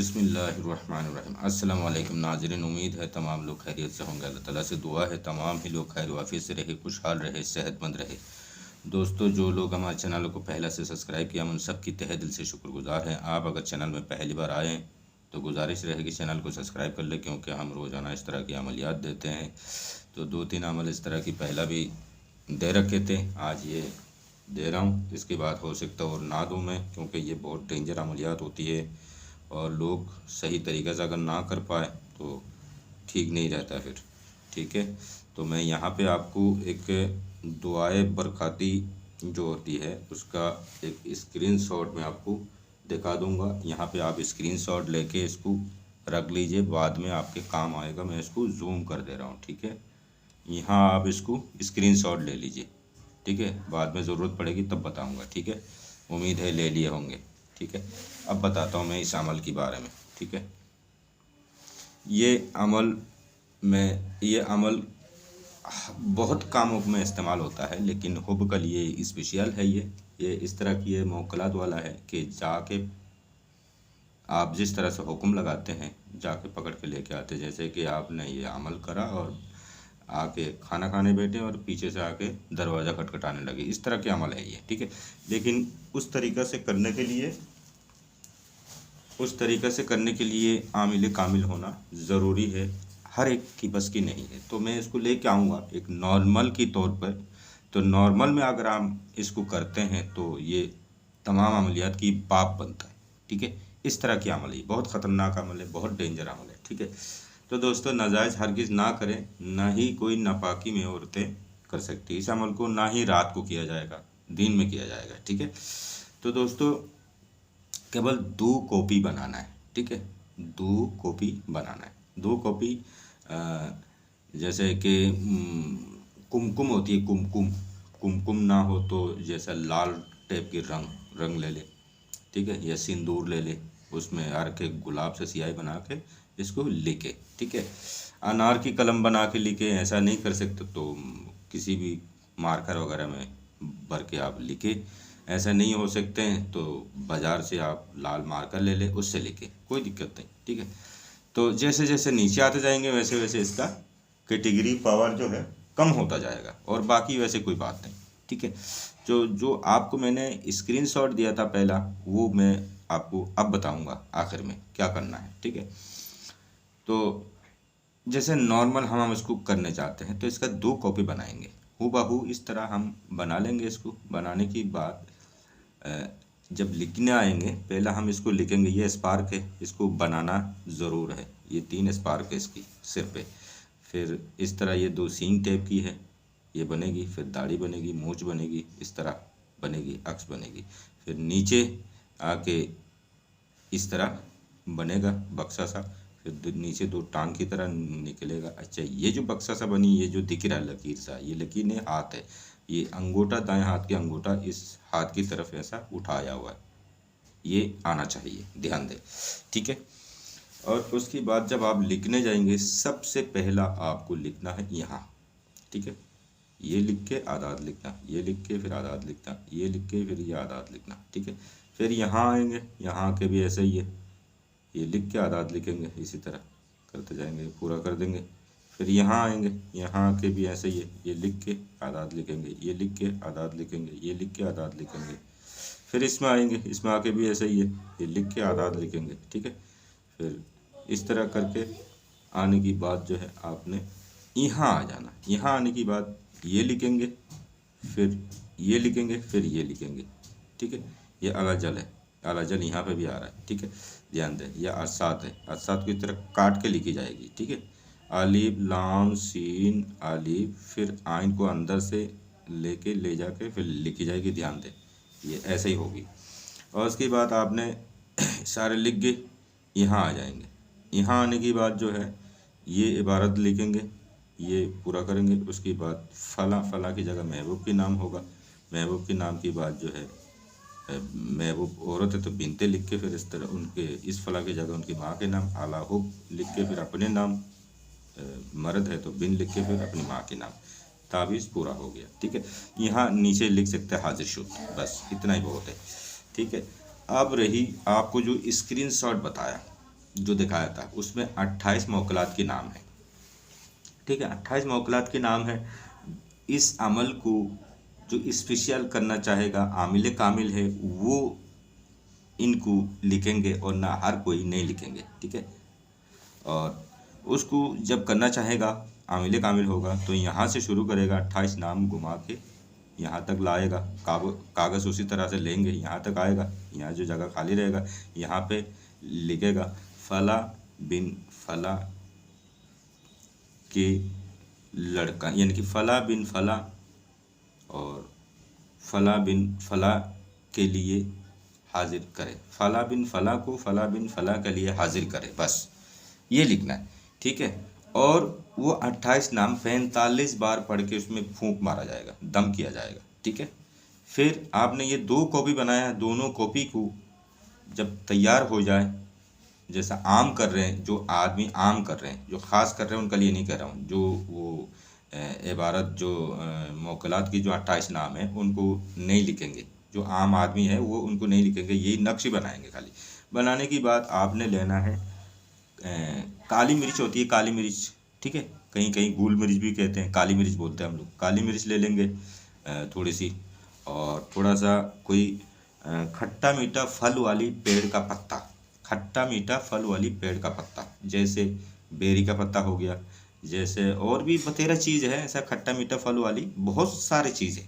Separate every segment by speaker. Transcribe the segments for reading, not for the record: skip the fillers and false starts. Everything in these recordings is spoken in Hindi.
Speaker 1: बिस्मिल्लाहिर्रहमानिर्रहीम। अस्सलाम वालेकुम नाज़रीन, उम्मीद है तमाम लोग खैरियत से होंगे। अल्लाह ताला से दुआ है तमाम ही लोग खैर वाफियत से रहे, खुशहाल रहे, सेहतमंद रहे। दोस्तों, जो लोग हमारे चैनल को पहले से सब्सक्राइब किया, हम उन सब की तहे दिल से शुक्रगुजार हैं। आप अगर चैनल में पहली बार आए तो गुजारिश रहेगी चैनल को सब्सक्राइब कर लें, क्योंकि हम रोज़ाना इस तरह की अमलियात देते हैं। तो 2-3 अमल इस तरह की पहला भी दे रखे थे, आज ये दे रहा हूँ। इसके बाद हो सकता है और ना दूँ मैं, क्योंकि ये बहुत डेंजर अमलियात होती है और लोग सही तरीक़े से अगर ना कर पाए तो ठीक नहीं रहता फिर। ठीक है, तो मैं यहाँ पे आपको एक दुआए बरक़ाती जो होती है उसका एक स्क्रीनशॉट मैं आपको दिखा दूँगा। यहाँ पे आप स्क्रीनशॉट लेके इसको रख लीजिए, बाद में आपके काम आएगा। मैं इसको जूम कर दे रहा हूँ। ठीक है, यहाँ आप इसको स्क्रीनशॉट ले लीजिए। ठीक है, बाद में ज़रूरत पड़ेगी तब बताऊँगा। ठीक है, उम्मीद है ले लिए होंगे। ठीक है, अब बताता हूँ मैं इस अमल के बारे में। ठीक है, ये अमल बहुत कामों में इस्तेमाल होता है, लेकिन हुब के लिए स्पेशल है। ये इस तरह की ये मौकलात वाला है कि जाके आप जिस तरह से हुक्म लगाते हैं जाके पकड़ के लेके आते, जैसे कि आपने ये अमल करा और आके खाना खाने बैठे और पीछे से आके दरवाज़ा खटखटाने लगे, इस तरह के अमल है ये। ठीक है, लेकिन उस तरीक़े से करने के लिए आमिल कामिल होना ज़रूरी है, हर एक की बस की नहीं है। तो मैं इसको लेके आऊँगा एक नॉर्मल की तौर पर। तो नॉर्मल में अगर हम इसको करते हैं तो ये तमाम अमलियात की बाप बनता है। ठीक है, इस तरह की अमल है, बहुत ख़तरनाक अमल है, बहुत डेंजर अमल है। ठीक है, तो दोस्तों नाजायज़ हरगिज़ ना करें, ना ही कोई नापाकी में औरतें कर सकती इस अमल को, ना ही रात को किया जाएगा, दिन में किया जाएगा। ठीक है, तो दोस्तों केवल 2 कॉपी बनाना है। ठीक है, 2 कॉपी बनाना है। 2 कॉपी जैसे कि कुमकुम होती है, कुमकुम ना हो तो जैसा लाल टाइप के रंग ले ले। ठीक है, या सिंदूर ले ले, उसमें हर के गुलाब से स्याही बना के इसको लिखे। ठीक है, अनार की कलम बना के लिखे, ऐसा नहीं कर सकते तो किसी भी मार्कर वगैरह में भर के आप लिखे। ऐसा नहीं हो सकते हैं तो बाज़ार से आप लाल मार्कर ले ले, उससे लिखे, कोई दिक्कत नहीं। ठीक है, तो जैसे जैसे नीचे आते जाएंगे वैसे वैसे इसका कैटेगरी पावर जो है कम होता जाएगा, और बाकी वैसे कोई बात नहीं। ठीक है, जो आपको मैंने स्क्रीनशॉट दिया था पहला, वो मैं आपको अब बताऊंगा आखिर में क्या करना है। ठीक है, तो जैसे नॉर्मल हम इसको करने चाहते हैं तो इसका 2 कॉपी बनाएंगे, हूबहू इस तरह हम बना लेंगे। इसको बनाने के बाद जब लिखने आएंगे, पहला हम इसको लिखेंगे। ये स्पार्क है, इसको बनाना ज़रूर है। ये 3 स्पार्क है इसकी सिर पे। फिर इस तरह ये 2 सींग टाइप की है, ये बनेगी। फिर दाढ़ी बनेगी, मूंछ बनेगी, इस तरह बनेगी, अक्स बनेगी। फिर नीचे आके इस तरह बनेगा बक्सा सा। फिर नीचे 2 टांग की तरह निकलेगा। अच्छा, ये जो बक्सा सा बनी, ये जो दिख रहा है लकीर सा, ये लकीर नहीं, हाथ है। ये अंगूठा, दाएं हाथ की अंगूठा इस हाथ की तरफ ऐसा उठाया हुआ है, ये आना चाहिए, ध्यान दें। ठीक है, और उसके बाद जब आप लिखने जाएंगे, सबसे पहला आपको लिखना है यहाँ। ठीक है, ये लिख के आदाद लिखना, ये लिख के फिर आदाद लिखना, ये लिख के फिर ये आदाद लिखना। ठीक है, फिर यहाँ आएंगे, यहाँ आके भी ऐसे ही है, ये लिख के आदाद लिखेंगे, इसी तरह करते जाएंगे, पूरा कर देंगे। फिर यहाँ आएंगे, यहाँ आके भी ऐसे ही है, ये लिख के आदाद लिखेंगे, ये लिख के आदाद लिखेंगे, ये लिख के आदाद लिखेंगे। फिर इसमें आएंगे, इसमें आके भी ऐसे ही है, ये लिख के आदाद लिखेंगे। ठीक है, फिर इस तरह करके आने की बाद जो है आपने यहाँ आ जाना। यहाँ आने की बाद ये लिखेंगे, फिर ये लिखेंगे, फिर ये लिखेंगे। ठीक है, ये अलाजल है, अलाजल यहाँ पे भी आ रहा है। ठीक है, ध्यान दें। यह असात है, असात की तरह काट के लिखी जाएगी। ठीक है, अलिफ लाम सीन अलिफ, फिर आइन को अंदर से लेके ले जाके फिर लिखी जाएगी। ध्यान दें, ये ऐसे ही होगी। और उसके बाद आपने सारे लिख के यहाँ आ जाएंगे। यहाँ आने की बाद जो है ये इबारत लिखेंगे, ये पूरा करेंगे। उसके बाद फला, फला की जगह महबूब के नाम होगा। महबूब के नाम की बात जो है, महबूब औरत है तो बिनते लिख के फिर इस तरह उनके इस फला की जगह उनकी माँ के नाम, आलाहुब लिख के फिर अपने नाम, मर्द है तो बिन लिख के फिर अपनी माँ के नाम। ताबीज़ पूरा हो गया। ठीक है, यहाँ नीचे लिख सकते हैं हाजिर शुद, बस इतना ही बहुत है। ठीक है, अब रही आपको जो स्क्रीनशॉट बताया, जो दिखाया था उसमें 28 मौकलात के नाम है। ठीक है, 28 मौकलात के नाम है। इस अमल को जो स्पेशल करना चाहेगा आमिल कामिल है वो इनको लिखेंगे और ना हर कोई नहीं लिखेंगे। ठीक है, और उसको जब करना चाहेगा आमिल कामिल होगा तो यहाँ से शुरू करेगा, 28 नाम घुमा के यहाँ तक लाएगा। कागज़ उसी तरह से लेंगे, यहाँ तक आएगा, यहाँ जो जगह खाली रहेगा यहाँ पे लिखेगा फला बिन फला के लड़का, यानी कि फला बिन फला और फला बिन फला के लिए हाजिर करे, फला बिन फला को फला बिन फला के लिए हाजिर करे, बस ये लिखना है। ठीक है, और वो 28 नाम 45 बार पढ़ के उसमें फूंक मारा जाएगा, दम किया जाएगा। ठीक है, फिर आपने ये 2 कॉपी बनाया है, दोनों कॉपी को जब तैयार हो जाए, जैसा आम कर रहे हैं, जो आदमी आम कर रहे हैं, जो ख़ास कर रहे हैं उनके लिए नहीं कह रहा हूँ, जो वो इबारत जो मौकलात की जो 28 नाम है उनको नहीं लिखेंगे, जो आम आदमी है वो उनको नहीं लिखेंगे, यही नक्श बनाएंगे खाली। बनाने की बाद आपने लेना है काली मिर्च होती है, काली मिर्च। ठीक है, कहीं कहीं गोल मिर्च भी कहते हैं, काली मिर्च बोलते हैं हम लोग। काली मिर्च ले लेंगे थोड़ी सी, और थोड़ा सा कोई खट्टा मीठा फल वाली पेड़ का पत्ता, खट्टा मीठा फल वाली पेड़ का पत्ता, जैसे बेरी का पत्ता हो गया, जैसे और भी बतेरा चीज़ है ऐसा खट्टा मीठा फल वाली, बहुत सारी चीज़ें।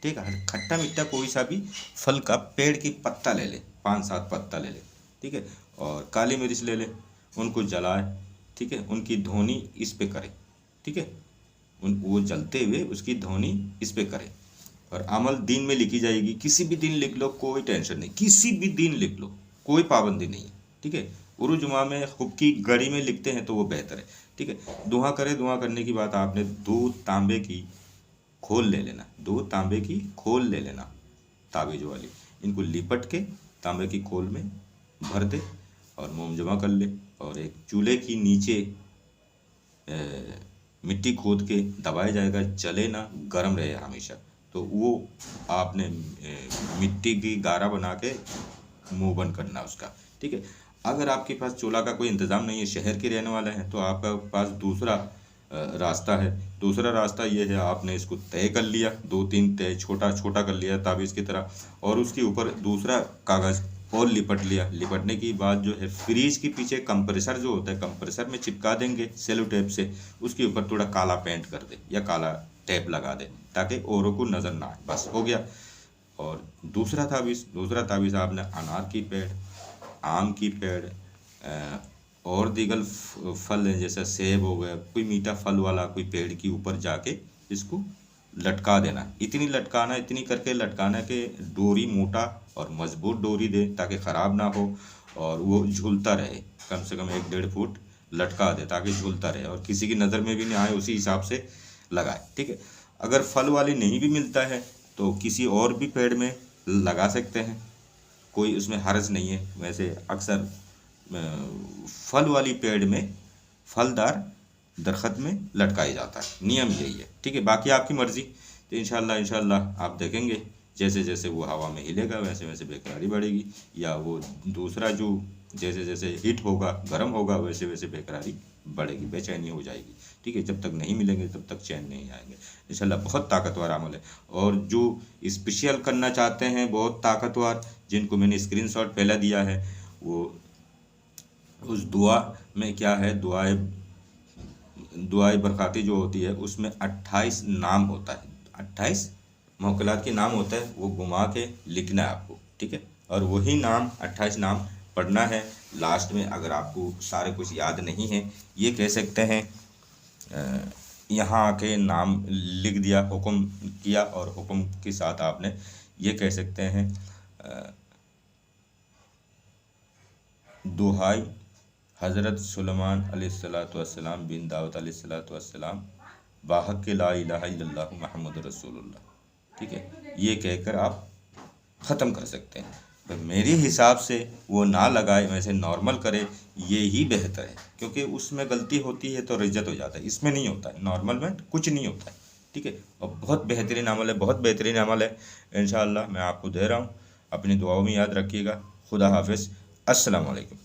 Speaker 1: ठीक है, खट्टा मीठा कोई सा भी फल का पेड़ की पत्ता ले ले, 5-7 पत्ता ले ले। ठीक है, और काली मिर्च ले ले, उनको जलाए। ठीक है, उनकी धुनी इस पे करे। ठीक है, वो जलते हुए उसकी धुनी इस पे करे, और अमल दिन में लिखी जाएगी। किसी भी दिन लिख लो, कोई टेंशन नहीं, किसी भी दिन लिख लो, कोई पाबंदी नहीं है। ठीक है, उर्दू जुमा में खूब की घड़ी में लिखते हैं तो वो बेहतर है। ठीक है, दुआ करे, दुआ करने की बात आपने 2 तांबे की खोल ले लेना, 2 तांबे की खोल ले लेना ताबीज वाली, इनको लिपट के तांबे की खोल में भर दे और मोम जमा कर ले, और एक चूल्हे की नीचे मिट्टी खोद के दबाया जाएगा, जले ना, गर्म रहे हमेशा। तो वो आपने मिट्टी की गारा बना के मुंह बंद करना उसका। ठीक है, अगर आपके पास चूल्हा का कोई इंतज़ाम नहीं है, शहर के रहने वाले हैं, तो आपका पास दूसरा रास्ता है। दूसरा रास्ता ये है, आपने इसको तय कर लिया, 2-3 तय छोटा छोटा कर लिया ताबीज़ की तरह, और उसके ऊपर दूसरा कागज़ और लिपट लिया। लिपटने की बाद जो है फ्रीज के पीछे कंप्रेसर जो होता है, कंप्रेसर में चिपका देंगे सेलो टेप से, उसके ऊपर थोड़ा काला पेंट कर दे या काला टेप लगा दे ताकि औरों को नज़र ना आए, बस हो गया। और दूसरा ताबीज़ आपने अनार की पेड़, आम की पेड़ और दीगर फल हैं, जैसे सेब हो गया, कोई मीठा फल वाला कोई पेड़ के ऊपर जाके इसको लटका देना। इतनी लटकाना, इतनी करके लटकाना कि डोरी मोटा और मजबूत डोरी दे ताकि ख़राब ना हो, और वो झूलता रहे, कम से कम 1-1.5 फुट लटका दे ताकि झूलता रहे और किसी की नज़र में भी नहीं आए, उसी हिसाब से लगाए। ठीक है, अगर फल वाली नहीं भी मिलता है तो किसी और भी पेड़ में लगा सकते हैं, कोई उसमें हर्ज नहीं है। वैसे अक्सर फल वाली पेड़ में, फलदार दरख्त में लटकाया जाता है, नियम यही है। ठीक है, बाकी आपकी मर्ज़ी। तो इंशाल्लाह आप देखेंगे जैसे जैसे वो हवा में हिलेगा वैसे वैसे बेकरारी बढ़ेगी, या वो दूसरा जो जैसे जैसे हीट होगा, गर्म होगा, वैसे वैसे बेकरारी बढ़ेगी, बेचैनी हो जाएगी। ठीक है, जब तक नहीं मिलेंगे तब तक चैन नहीं आएंगे। इंशाल्लाह बहुत ताकतवर अमल है, और जो स्पेशल करना चाहते हैं बहुत ताकतवर, जिनको मैंने स्क्रीनशॉट पहले दिया है, वो उस दुआ में क्या है, दुआए बरक़ाती जो होती है उसमें 28 नाम होता है, 28 मौकलात के नाम होता है, वो घुमा के लिखना है आपको। ठीक है, और वही नाम 28 नाम पढ़ना है। लास्ट में अगर आपको सारे कुछ याद नहीं है, ये कह सकते हैं यहाँ आके नाम लिख दिया, हुक्म किया, और हुक्म के साथ आपने ये कह सकते हैं दुहाई हज़रत सुलेमान अलैहिस्सलाम बिन दाऊद अलैहिस्सलाम बाहक के ला इलाहा इल्लल्लाहु मुहम्मदुर रसूलुल्लाह। ठीक है, ये कहकर आप ख़त्म कर सकते हैं। तो मेरे हिसाब से वो ना लगाए, वैसे नॉर्मल करे, ये ही बेहतर है, क्योंकि उसमें गलती होती है तो रिज्जत हो जाता है, इसमें नहीं होता है, नॉर्मल में कुछ नहीं होता है। ठीक है, और बहुत बेहतरीन अमल है, बहुत बेहतरीन अमल है। इंशाअल्लाह मैं आपको दे रहा हूँ, अपनी दुआओं में याद रखिएगा। खुदा हाफिज़, अस्सलाम वालेकुम।